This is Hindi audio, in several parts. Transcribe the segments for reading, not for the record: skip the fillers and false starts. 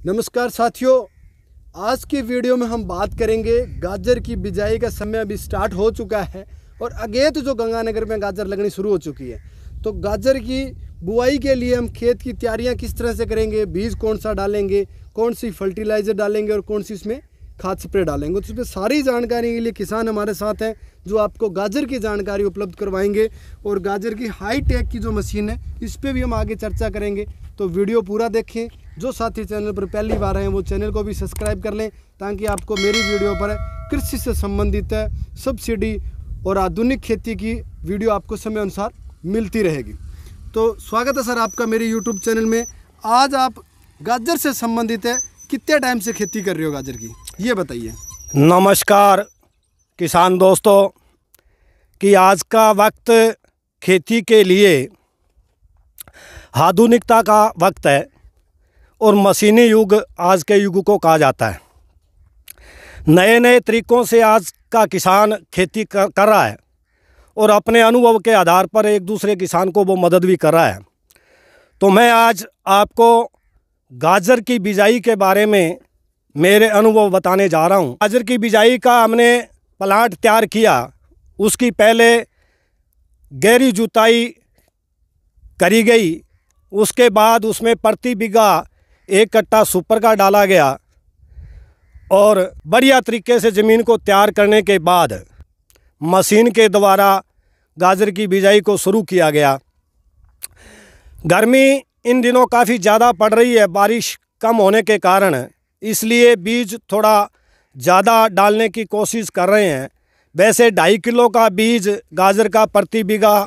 नमस्कार साथियों, आज की वीडियो में हम बात करेंगे गाजर की बिजाई का समय अभी स्टार्ट हो चुका है और अगेत जो गंगानगर में गाजर लगनी शुरू हो चुकी है। तो गाजर की बुआई के लिए हम खेत की तैयारियां किस तरह से करेंगे, बीज कौन सा डालेंगे, कौन सी फर्टिलाइज़र डालेंगे और कौन सी इसमें खाद स्प्रे डालेंगे, तो इसमें सारी जानकारी के लिए किसान हमारे साथ हैं जो आपको गाजर की जानकारी उपलब्ध करवाएंगे। और गाजर की हाई टेक की जो मशीन है इस पर भी हम आगे चर्चा करेंगे, तो वीडियो पूरा देखें। जो साथी चैनल पर पहली बार आए हैं वो चैनल को भी सब्सक्राइब कर लें ताकि आपको मेरी वीडियो पर कृषि से संबंधित सब्सिडी और आधुनिक खेती की वीडियो आपको समय अनुसार मिलती रहेगी। तो स्वागत है सर आपका मेरे यूट्यूब चैनल में। आज आप गाजर से संबंधित है, कितने टाइम से खेती कर रहे हो गाजर की, ये बताइए। नमस्कार किसान दोस्तों, कि आज का वक्त खेती के लिए आधुनिकता का वक्त है और मशीनी युग आज के युग को कहा जाता है। नए नए तरीक़ों से आज का किसान खेती कर रहा है और अपने अनुभव के आधार पर एक दूसरे किसान को वो मदद भी कर रहा है। तो मैं आज आपको गाजर की बिजाई के बारे में मेरे अनुभव बताने जा रहा हूँ। गाजर की बिजाई का हमने प्लांट तैयार किया, उसकी पहले गहरी जुताई करी गई, उसके बाद उसमें प्रति बीघा 1 कट्टा सुपर का डाला गया और बढ़िया तरीके से ज़मीन को तैयार करने के बाद मशीन के द्वारा गाजर की बिजाई को शुरू किया गया। गर्मी इन दिनों काफ़ी ज़्यादा पड़ रही है बारिश कम होने के कारण, इसलिए बीज थोड़ा ज़्यादा डालने की कोशिश कर रहे हैं। वैसे 2.5 किलो का बीज गाजर का प्रति बीघा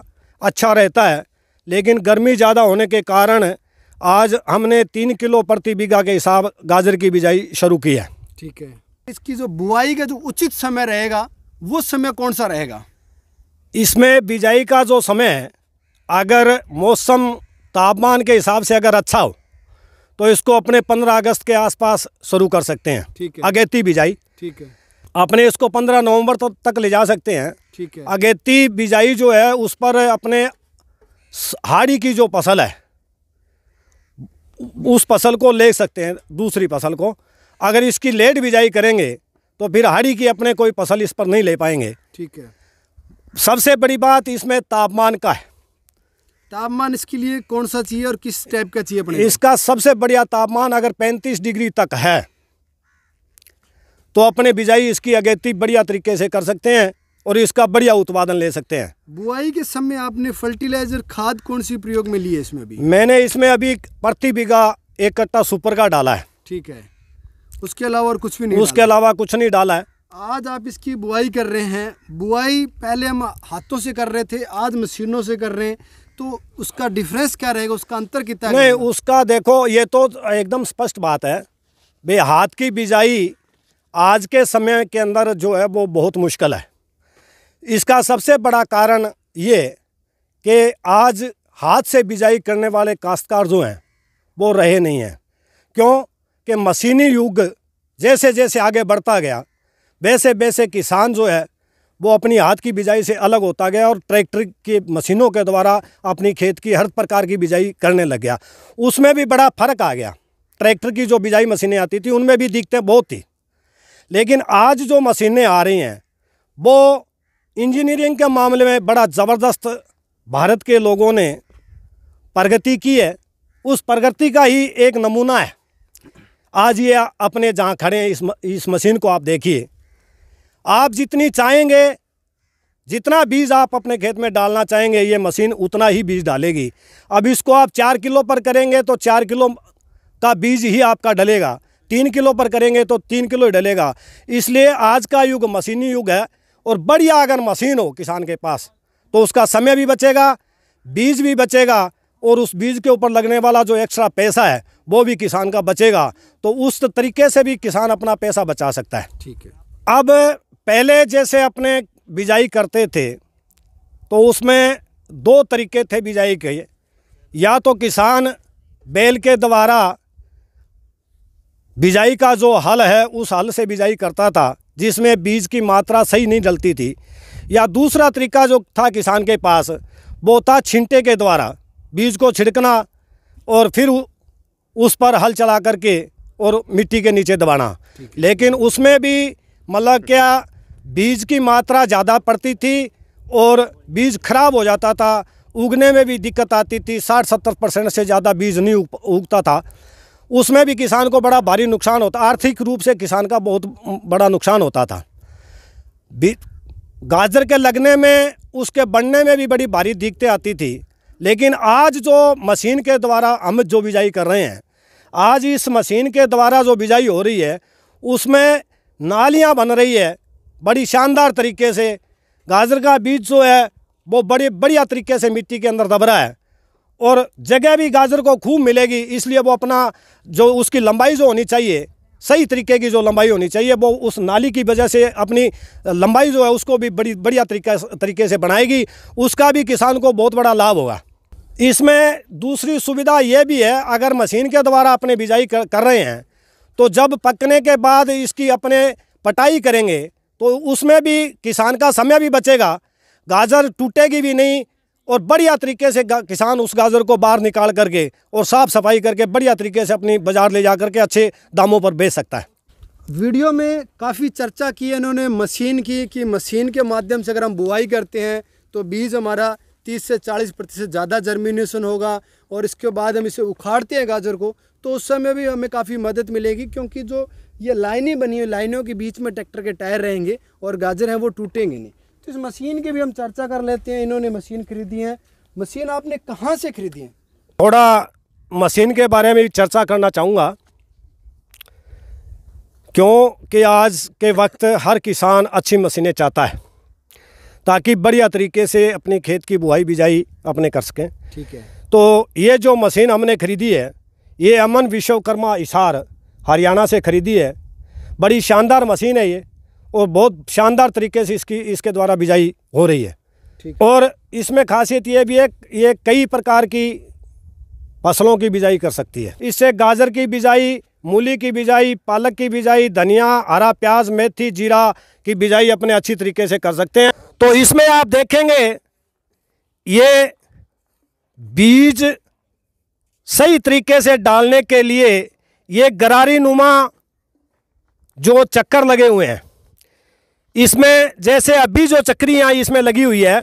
अच्छा रहता है, लेकिन गर्मी ज़्यादा होने के कारण आज हमने 3 किलो प्रति बीघा के हिसाब गाजर की बिजाई शुरू की है। ठीक है, इसकी जो बुआई का जो उचित समय रहेगा वो समय कौन सा रहेगा? इसमें बिजाई का जो समय है, अगर मौसम तापमान के हिसाब से अगर अच्छा हो तो इसको अपने 15 अगस्त के आसपास शुरू कर सकते हैं। ठीक है, अगेती बिजाई। ठीक है, अपने इसको 15 नवंबर तक ले जा सकते हैं। ठीक है। अगेती बिजाई जो है उस पर अपने हाड़ी की जो फसल है उस फसल को ले सकते हैं, दूसरी फसल को। अगर इसकी लेट बिजाई करेंगे तो फिर हाड़ी की अपने कोई फसल इस पर नहीं ले पाएंगे। ठीक है। सबसे बड़ी बात इसमें तापमान का है। तापमान इसके लिए कौन सा चाहिए और किस टाइप का चाहिए अपने? इसका सबसे बढ़िया तापमान अगर 35 डिग्री तक है तो अपने बिजाई इसकी अगेती बढ़िया तरीके से कर सकते हैं और इसका बढ़िया उत्पादन ले सकते हैं। बुआई के समय आपने फर्टिलाइजर खाद कौन सी प्रयोग में ली है इसमें भी? मैंने इसमें अभी प्रति बीघा 1 कट्टा सुपर का डाला है। ठीक है, उसके अलावा और कुछ भी नहीं? उसके अलावा कुछ नहीं डाला है। आज आप इसकी बुआई कर रहे हैं, बुआई पहले हम हाथों से कर रहे थे, आज मशीनों से कर रहे हैं, तो उसका डिफरेंस क्या रहेगा, उसका अंतर कितना नहीं रहेगा? उसका देखो, ये तो एकदम स्पष्ट बात है भाई, हाथ की बिजाई आज के समय के अंदर जो है वो बहुत मुश्किल है। इसका सबसे बड़ा कारण ये कि आज हाथ से बिजाई करने वाले काश्तकार जो हैं वो रहे नहीं हैं। क्यों कि मशीनी युग जैसे जैसे आगे बढ़ता गया वैसे वैसे किसान जो है वो अपनी हाथ की बिजाई से अलग होता गया और ट्रैक्टर की मशीनों के द्वारा अपनी खेत की हर प्रकार की बिजाई करने लग गया। उसमें भी बड़ा फ़र्क आ गया। ट्रैक्टर की जो बिजाई मशीनें आती थी उनमें भी दिक्कतें बहुत थी, लेकिन आज जो मशीनें आ रही हैं वो इंजीनियरिंग के मामले में बड़ा ज़बरदस्त भारत के लोगों ने प्रगति की है। उस प्रगति का ही एक नमूना है आज ये अपने जहाँ खड़े हैं इस मशीन को आप देखिए। आप जितनी चाहेंगे, जितना बीज आप अपने खेत में डालना चाहेंगे ये मशीन उतना ही बीज डालेगी। अब इसको आप 4 किलो पर करेंगे तो 4 किलो का बीज ही आपका डलेगा, 3 किलो पर करेंगे तो 3 किलो ही डलेगा। इसलिए आज का युग मशीनी युग है और बढ़िया अगर मशीन हो किसान के पास तो उसका समय भी बचेगा, बीज भी बचेगा और उस बीज के ऊपर लगने वाला जो एक्स्ट्रा पैसा है वो भी किसान का बचेगा। तो उस तरीके से भी किसान अपना पैसा बचा सकता है। ठीक है। अब पहले जैसे अपने बिजाई करते थे तो उसमें 2 तरीके थे बिजाई के। या तो किसान बैल के द्वारा बिजाई का जो हल है उस हल से बिजाई करता था जिसमें बीज की मात्रा सही नहीं डलती थी, या दूसरा तरीका जो था किसान के पास वो था छिंटे के द्वारा बीज को छिड़कना और फिर उस पर हल चला करके और मिट्टी के नीचे दबाना। लेकिन उसमें भी मतलब क्या बीज की मात्रा ज़्यादा पड़ती थी और बीज खराब हो जाता था, उगने में भी दिक्कत आती थी। 60-70% से ज़्यादा बीज नहीं उगता था। उसमें भी किसान को बड़ा भारी नुकसान होता, आर्थिक रूप से किसान का बहुत बड़ा नुकसान होता था। गाजर के लगने में, उसके बढ़ने में भी बड़ी भारी दिक्कतें आती थी। लेकिन आज जो मशीन के द्वारा हम जो बिजाई कर रहे हैं, आज इस मशीन के द्वारा जो बिजाई हो रही है उसमें नालियां बन रही है बड़ी शानदार तरीके से। गाजर का बीज जो है वो बड़े बढ़िया तरीके से मिट्टी के अंदर दब रहा है और जगह भी गाजर को खूब मिलेगी। इसलिए वो अपना जो उसकी लंबाई जो होनी चाहिए, सही तरीके की जो लंबाई होनी चाहिए, वो उस नाली की वजह से अपनी लंबाई जो है उसको भी बड़ी बढ़िया तरीके से बनाएगी। उसका भी किसान को बहुत बड़ा लाभ होगा। इसमें दूसरी सुविधा ये भी है, अगर मशीन के द्वारा अपने बिजाई कर रहे हैं तो जब पकने के बाद इसकी अपने पटाई करेंगे तो उसमें भी किसान का समय भी बचेगा, गाजर टूटेगी भी नहीं और बढ़िया तरीके से किसान उस गाजर को बाहर निकाल करके और साफ़ सफाई करके बढ़िया तरीके से अपनी बाज़ार ले जा करके अच्छे दामों पर बेच सकता है। वीडियो में काफ़ी चर्चा की है इन्होंने मशीन की, कि मशीन के माध्यम से अगर हम बुआई करते हैं तो बीज हमारा 30 से 40% ज़्यादा जर्मिनेशन होगा और इसके बाद हम इसे उखाड़ते हैं गाजर को तो उस समय भी हमें काफ़ी मदद मिलेगी, क्योंकि जो ये लाइनें बनी हुई, लाइनों के बीच में ट्रैक्टर के टायर रहेंगे और गाजर हैं वो टूटेंगे नहीं। तो इस मशीन की भी हम चर्चा कर लेते हैं। इन्होंने मशीन खरीदी है। मशीन आपने कहाँ से खरीदी है? थोड़ा मशीन के बारे में भी चर्चा करना चाहूँगा, क्योंकि आज के वक्त हर किसान अच्छी मशीनें चाहता है ताकि बढ़िया तरीके से अपनी खेत की बुआई बिजाई अपने कर सकें। ठीक है। तो ये जो मशीन हमने खरीदी है ये अमन विश्वकर्मा हिसार हरियाणा से खरीदी है। बड़ी शानदार मशीन है ये और बहुत शानदार तरीके से इसके द्वारा बिजाई हो रही है। ठीक है। और इसमें खासियत ये भी है, ये कई प्रकार की फसलों की बिजाई कर सकती है। इससे गाजर की बिजाई, मूली की बिजाई, पालक की बिजाई, धनिया, हरा प्याज, मेथी, जीरा की बिजाई अपने अच्छी तरीके से कर सकते हैं। तो इसमें आप देखेंगे ये बीज सही तरीके से डालने के लिए ये गरारी नुमा जो चक्कर लगे हुए हैं, इसमें जैसे अभी जो चक्रियाँ इसमें लगी हुई है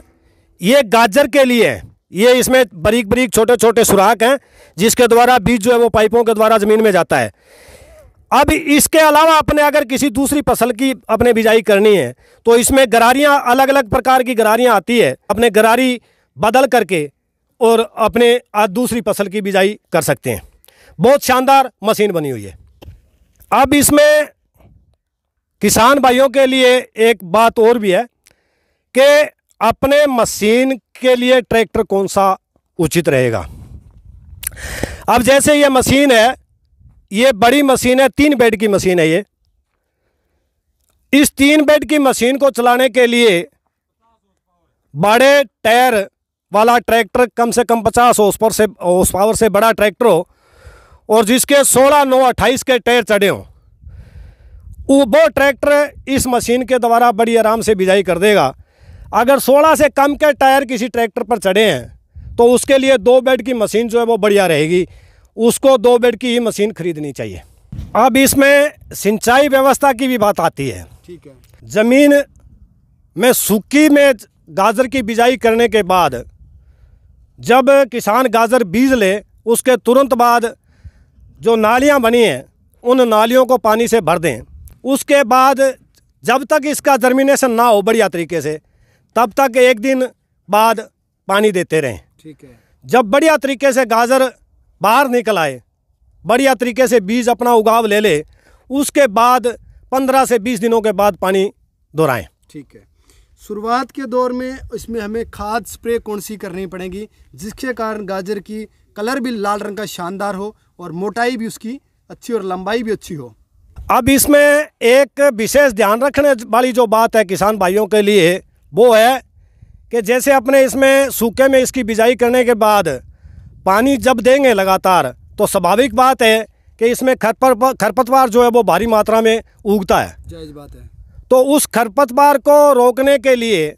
ये गाजर के लिए है। ये इसमें बारीक बारीक छोटे छोटे सुराख हैं जिसके द्वारा बीज जो है वो पाइपों के द्वारा ज़मीन में जाता है। अब इसके अलावा अपने अगर किसी दूसरी फसल की अपने बिजाई करनी है तो इसमें गरारियाँ, अलग अलग प्रकार की गरारियाँ आती है, अपने गरारी बदल करके और अपने दूसरी फसल की बिजाई कर सकते हैं। बहुत शानदार मशीन बनी हुई है। अब इसमें किसान भाइयों के लिए एक बात और भी है कि अपने मशीन के लिए ट्रैक्टर कौन सा उचित रहेगा। अब जैसे ये मशीन है, ये बड़ी मशीन है, 3 बेड की मशीन है ये। इस 3 बेड की मशीन को चलाने के लिए बड़े टायर वाला ट्रैक्टर, कम से कम 50 हॉर्स पावर से बड़ा ट्रैक्टर हो और जिसके 16, 9, 28 के टायर चढ़े हों, वो ट्रैक्टर इस मशीन के द्वारा बड़ी आराम से बिजाई कर देगा। अगर 16 से कम के टायर किसी ट्रैक्टर पर चढ़े हैं तो उसके लिए 2 बेड की मशीन जो है वो बढ़िया रहेगी, उसको 2 बेड की ही मशीन खरीदनी चाहिए। अब इसमें सिंचाई व्यवस्था की भी बात आती है। ठीक है। ज़मीन में सूखी में गाजर की बिजाई करने के बाद जब किसान गाजर बीज ले उसके तुरंत बाद जो नालियां बनी हैं उन नालियों को पानी से भर दें। उसके बाद जब तक इसका जर्मिनेशन ना हो बढ़िया तरीके से, तब तक 1 दिन बाद पानी देते रहें। ठीक है। जब बढ़िया तरीके से गाजर बाहर निकल आए, बढ़िया तरीके से बीज अपना उगाव ले ले, उसके बाद 15 से 20 दिनों के बाद पानी दोहराएं। ठीक है। शुरुआत के दौर में इसमें हमें खाद स्प्रे कौन सी करनी पड़ेगी जिसके कारण गाजर की कलर भी लाल रंग का शानदार हो और मोटाई भी उसकी अच्छी और लंबाई भी अच्छी हो? अब इसमें एक विशेष ध्यान रखने वाली जो बात है किसान भाइयों के लिए वो है कि जैसे अपने इसमें सूखे में इसकी बिजाई करने के बाद पानी जब देंगे लगातार तो स्वाभाविक बात है कि इसमें खरपतवार जो है वो भारी मात्रा में उगता है। जायज़ बात है। तो उस खरपतवार को रोकने के लिए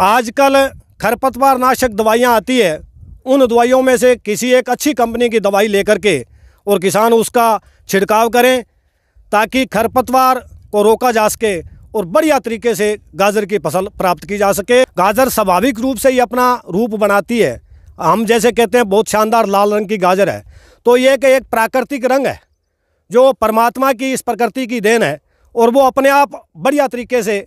आजकल खरपतवार नाशक दवाइयाँ आती है, उन दवाइयों में से किसी एक अच्छी कंपनी की दवाई लेकर के और किसान उसका छिड़काव करें ताकि खरपतवार को रोका जा सके और बढ़िया तरीके से गाजर की फसल प्राप्त की जा सके। गाजर स्वाभाविक रूप से ही अपना रूप बनाती है। हम जैसे कहते हैं बहुत शानदार लाल रंग की गाजर है, तो ये एक प्राकृतिक रंग है जो परमात्मा की इस प्रकृति की देन है और वो अपने आप बढ़िया तरीके से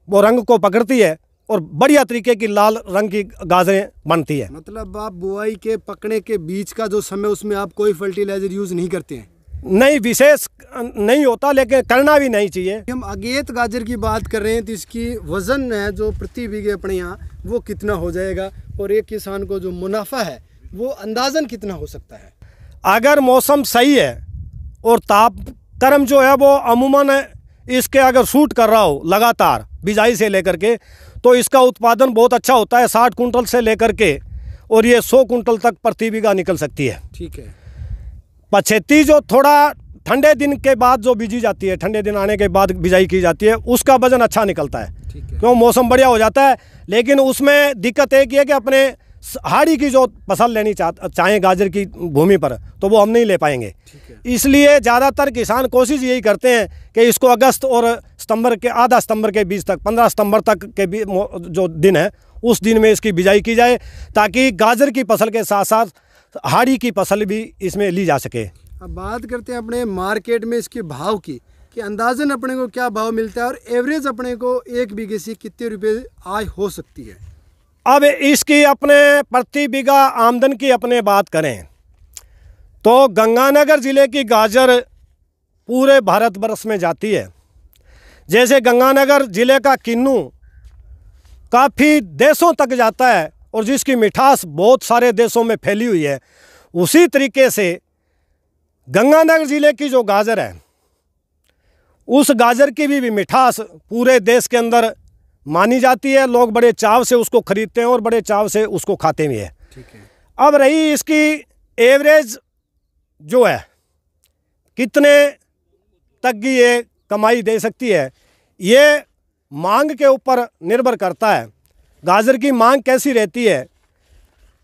वो रंग को पकड़ती है और बढ़िया तरीके की लाल रंग की गाजरें बनती है। मतलब आप बुआई के पकने के बीच का जो समय उसमें आप कोई फर्टिलाइजर यूज़ नहीं करते हैं? नहीं, विशेष नहीं होता, लेकिन करना भी नहीं चाहिए। हम अगेत गाजर की बात कर रहे हैं तो इसकी वज़न है जो प्रति बीघे अपने यहाँ वो कितना हो जाएगा और एक किसान को जो मुनाफा है वो अंदाज़न कितना हो सकता है? अगर मौसम सही है और तापक्रम जो है वो अमूमन इसके अगर शूट कर रहा हो लगातार बिजाई से लेकर के, तो इसका उत्पादन बहुत अच्छा होता है। 60 कुंटल से लेकर के और ये 100 कुंटल तक प्रति बीघा निकल सकती है। ठीक है। पछेती जो थोड़ा ठंडे दिन के बाद जो बीजी जाती है, ठंडे दिन आने के बाद बिजाई की जाती है, उसका वजन अच्छा निकलता है। ठीक है। क्यों, मौसम बढ़िया हो जाता है। लेकिन उसमें दिक्कत एक ही है कि अपने हाड़ी की जो फसल लेनी चाहें गाजर की भूमि पर, तो वो हम नहीं ले पाएंगे। इसलिए ज़्यादातर किसान कोशिश यही करते हैं कि इसको अगस्त और सितंबर के आधा सितंबर के बीच तक 15 सितंबर तक के जो दिन है उस दिन में इसकी बिजाई की जाए ताकि गाजर की फसल के साथ साथ हाड़ी की फसल भी इसमें ली जा सके। अब बात करते हैं अपने मार्केट में इसके भाव की कि अंदाज़न अपने को क्या भाव मिलता है और एवरेज अपने को एक बीघे से कितने रुपए आय हो सकती है? अब इसकी अपने प्रति बीघा आमदन की अपने बात करें तो गंगानगर ज़िले की गाजर पूरे भारतवर्ष में जाती है। जैसे गंगानगर ज़िले का किन्नू काफ़ी देशों तक जाता है और जिसकी मिठास बहुत सारे देशों में फैली हुई है, उसी तरीके से गंगानगर ज़िले की जो गाजर है उस गाजर की भी मिठास पूरे देश के अंदर मानी जाती है। लोग बड़े चाव से उसको खरीदते हैं और बड़े चाव से उसको खाते भी हैं। ठीक है। अब रही इसकी एवरेज जो है कितने तक की ये कमाई दे सकती है, ये मांग के ऊपर निर्भर करता है। गाजर की मांग कैसी रहती है,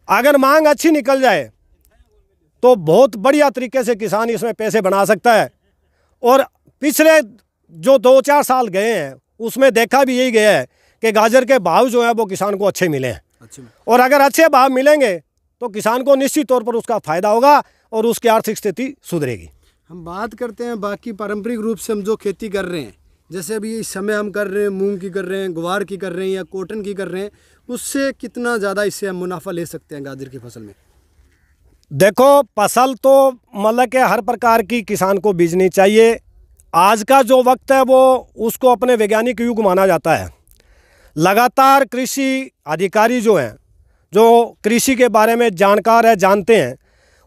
अगर मांग अच्छी निकल जाए तो बहुत बढ़िया तरीके से किसान इसमें पैसे बना सकता है। और पिछले जो 2-4 साल गए हैं उसमें देखा भी यही गया है कि गाजर के भाव जो है वो किसान को अच्छे मिले हैं। और अगर अच्छे भाव मिलेंगे तो किसान को निश्चित तौर पर उसका फ़ायदा होगा और उसकी आर्थिक स्थिति सुधरेगी। हम बात करते हैं बाकी पारंपरिक रूप से हम जो खेती कर रहे हैं, जैसे अभी इस समय हम कर रहे हैं मूंग की कर रहे हैं, ग्वार की कर रहे हैं या कॉटन की कर रहे हैं, उससे कितना ज़्यादा इससे हम मुनाफा ले सकते हैं गाजर की फसल में? देखो, फसल तो मतलब कि हर प्रकार की किसान को बीजनी चाहिए। आज का जो वक्त है वो उसको अपने वैज्ञानिक युग माना जाता है। लगातार कृषि अधिकारी जो हैं, जो कृषि के बारे में जानकार है, जानते हैं,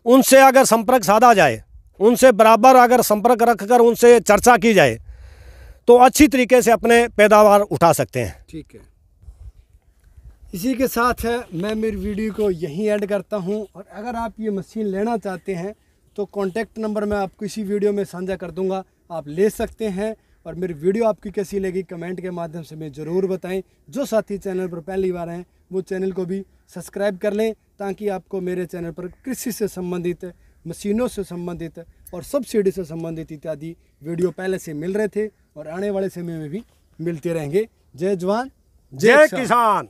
उनसे अगर संपर्क साधा जाए, उनसे बराबर अगर संपर्क रखकर उनसे चर्चा की जाए तो अच्छी तरीके से अपने पैदावार उठा सकते हैं। ठीक है। इसी के साथ है मैं मेरी वीडियो को यहीं ऐड करता हूं और अगर आप ये मशीन लेना चाहते हैं तो कॉन्टैक्ट नंबर मैं आपको इसी वीडियो में साझा कर दूंगा, आप ले सकते हैं। और मेरी वीडियो आपकी कैसी लगी कमेंट के माध्यम से मैं ज़रूर बताएं। जो साथी चैनल पर पहली बार हैं वो चैनल को भी सब्सक्राइब कर लें ताकि आपको मेरे चैनल पर कृषि से संबंधित, मशीनों से संबंधित और सब्सिडी से संबंधित इत्यादि वीडियो पहले से मिल रहे थे और आने वाले समय में भी मिलते रहेंगे। जय जवान, जय किसान।